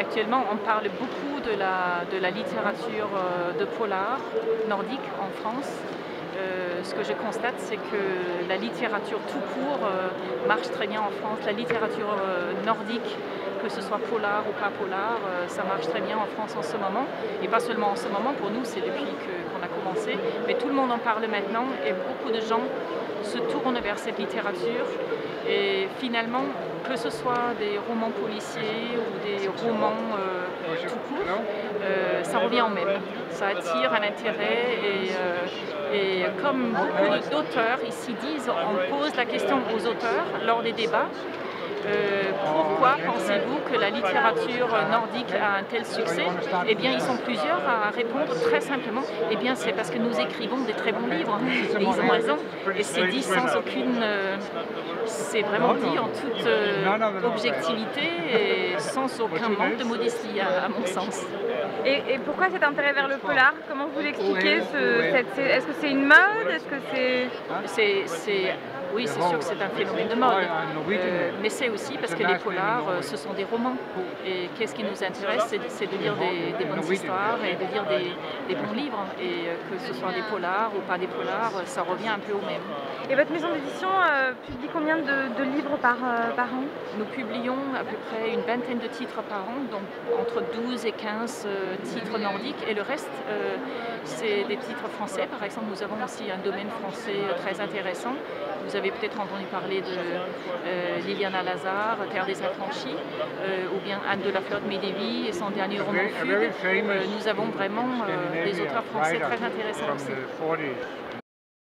Actuellement, on parle beaucoup de la littérature de polar nordique en France. Ce que je constate, c'est que la littérature tout court marche très bien en France. La littérature nordique, que ce soit polar ou pas polar, ça marche très bien en France en ce moment. Et pas seulement en ce moment, pour nous, c'est depuis qu'on a commencé. Mais tout le monde en parle maintenant et beaucoup de gens se tournent vers cette littérature. Et finalement, que ce soit des romans policiers ou des romans tout court, ça revient au même. Ça attire un intérêt et comme beaucoup d'auteurs ici disent, on pose la question aux auteurs lors des débats. Pourquoi pensez-vous que la littérature nordique a un tel succès? Eh bien, ils sont plusieurs à répondre très simplement. Eh bien, c'est parce que nous écrivons des très bons livres. Et ils ont raison. Et c'est dit sans aucune... c'est vraiment dit en toute objectivité et sans aucun manque de modestie, à mon sens. Et pourquoi cet intérêt vers le polar? Comment vous l'expliquez? Est-ce que c'est une mode? Est-ce que c'est... Oui, c'est sûr que c'est un phénomène de mode, mais c'est aussi parce que les polars, ce sont des romans. Et qu'est-ce qui nous intéresse, c'est de lire des bonnes histoires et de lire des bons livres. Et que ce soit des polars ou pas des polars, ça revient un peu au même. Et votre maison d'édition publie combien de livres par an? Nous publions à peu près une vingtaine de titres par an, donc entre 12 et 15 titres nordiques. Et le reste, c'est des titres français. Par exemple, nous avons aussi un domaine français très intéressant. Vous avez peut-être entendu parler de Liliana Lazare, Terre des Affranchis, ou bien Anne de la Flotte Médévy et son dernier roman Fugue. Nous avons vraiment des auteurs français très intéressants aussi.